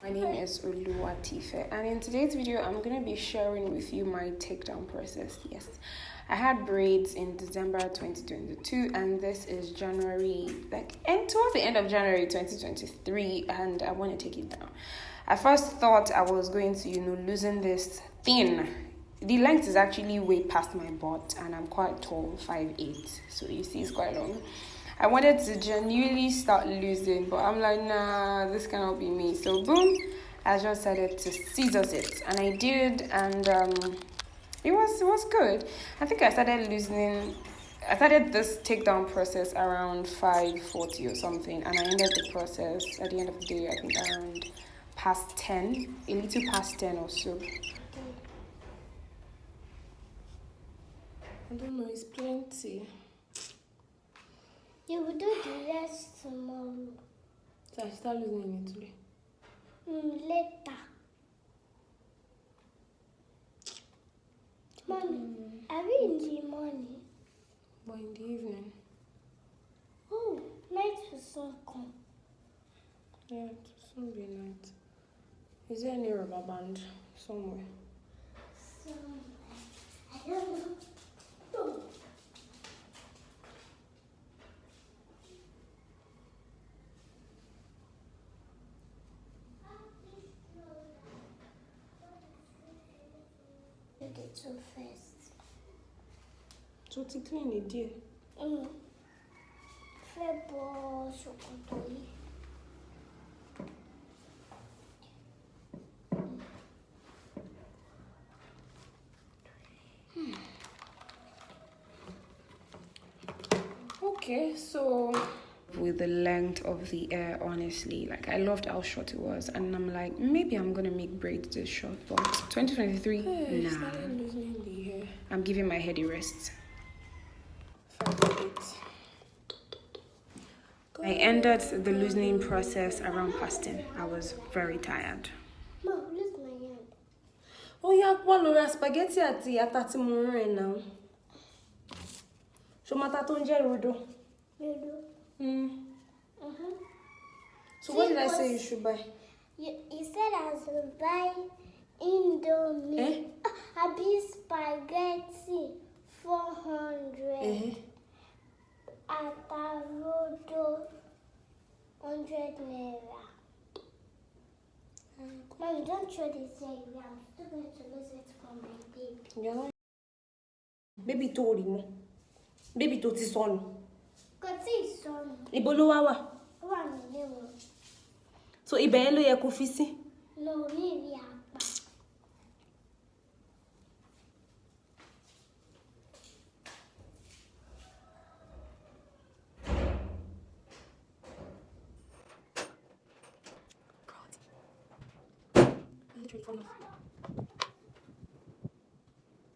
My name is Oluwatife, and in today's video, I'm going to be sharing with you my takedown process. Yes, I had braids in December 2022, and this is January, towards the end of January 2023, and I want to take it down. I first thought I was going to, loosen this thin. The length is actually way past my butt, and I'm quite tall, 5'8", so you see it's quite long. I wanted to genuinely start losing, but I'm like, nah, this cannot be me. So boom, I just decided to scissors it, and I did, and it was good. I think I started this takedown process around 5:40 or something, and I ended the process at the end of the day, I think around past 10, a little past 10 or so. I don't know, it's plenty. You will do the rest tomorrow. So I start losing it today? Later. Mommy, are we in the morning? But in the evening. Oh, night will soon come. Yeah, it will soon be night. Is there any rubber band somewhere? I don't know. Oh. The two first. So to clean it, dear. Febo chocolate. Okay, so with the length of the hair, honestly, I loved how short it was, and I'm like, maybe I'm gonna make braids this short, but 2023, nah. I'm giving my head a rest. I ended the loosening process around past 10. I was very tired. Mom, lose my hand. Oh yeah, one spaghetti at the atati now. So mata tonje rodo. So what did I say you should buy? You said I should buy Indomie. I be spaghetti 400. Atarodo 100 naira. Mommy, don't throw this egg. I'm still going to lose it from my baby. Yeah. Baby told him. Baby to ti sọnù. Kò tí ì sọnù. Ibo ló wá wà? Ó wà nílé wọn. So ibẹ̀ yẹn ló yẹ kó fi sí. No, ní ìrí àpá.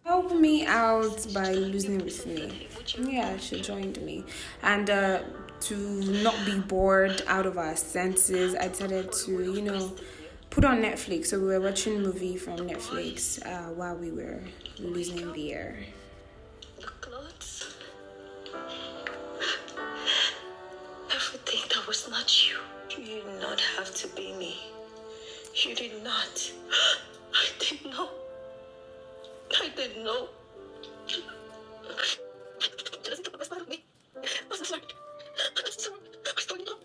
Help me out by losing with me. Yeah, she joined me. And to not be bored out of our senses, I decided to, put on Netflix. So we were watching a movie from Netflix while we were losing the air. The clothes. Everything that was not you. You did not have to be me. You did not. I didn't know. I didn't know. Just the best part of me. I'm so sorry. I'm so sorry. I still know.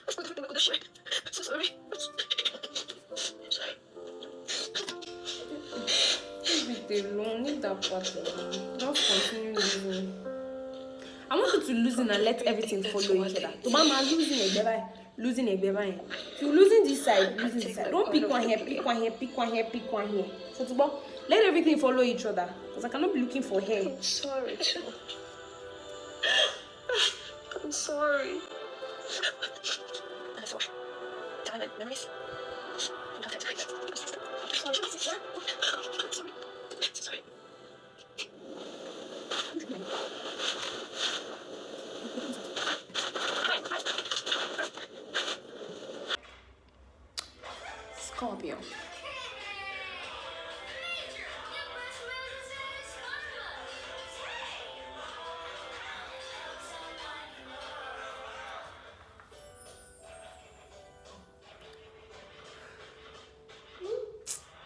I still don't know shit. I'm so sorry. Sorry. Leave that part alone. Just continue losing. I want you to loosen and let everything follow each other. To mama losing a baby. If you're losing this side, losing this side. Don't pick one here, pick one here, pick one here, pick one here. So to let everything follow each other. Because I cannot be looking for hair. I'm sorry too. I'm sorry. I'm sorry. Time and memories. You don't have to fix it. I'm sorry. I'm sorry. Sorry. Scorpio.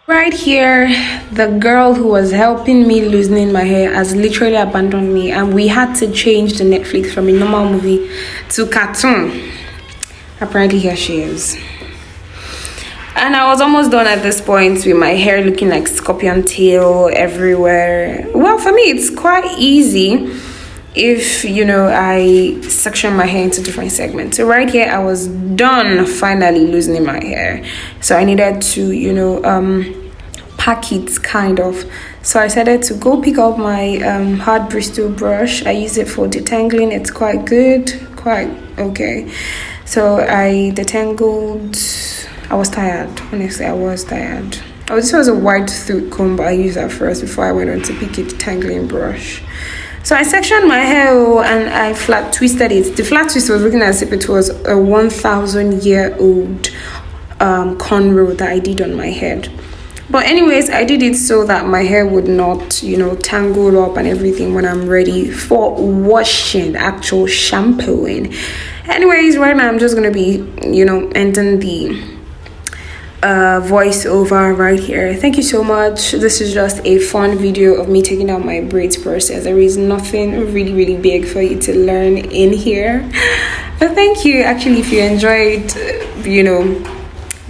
Right here, the girl who was helping me loosening my hair has literally abandoned me, and we had to change the Netflix from a normal movie to cartoon. Apparently here she is. And I was almost done at this point with my hair looking like scorpion tail everywhere. Well, for me it's quite easy if I section my hair into different segments. So right here I was done finally loosening my hair, so I needed to pack it kind of. So I decided to go pick up my hard bristle brush. I use it for detangling. It's quite good, quite okay. So I detangled. I was tired, honestly. I was tired. Oh, this was a white tooth comb, but I used that first before I went on to pick a detangling brush. So I sectioned my hair and I flat twisted it. The flat twist was looking as if it was a 1,000-year-old cornrow that I did on my head. But anyways, I did it so that my hair would not, tangle up and everything when I'm ready for washing, actual shampooing. Anyways, right now I'm just going to be, ending the voiceover right here. Thank you so much. This is just a fun video of me taking out my braids process. There is nothing really big for you to learn in here, but thank you. Actually, if you enjoyed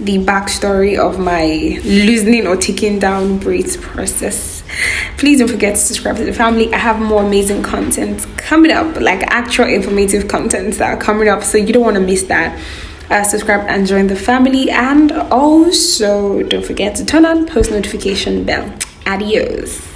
the backstory of my loosening or taking down braids process, please don't forget to subscribe to the family. I have more amazing content coming up, like actual informative content that are coming up, so you don't want to miss that. Subscribe and join the family, and also don't forget to turn on post notification bell. Adios.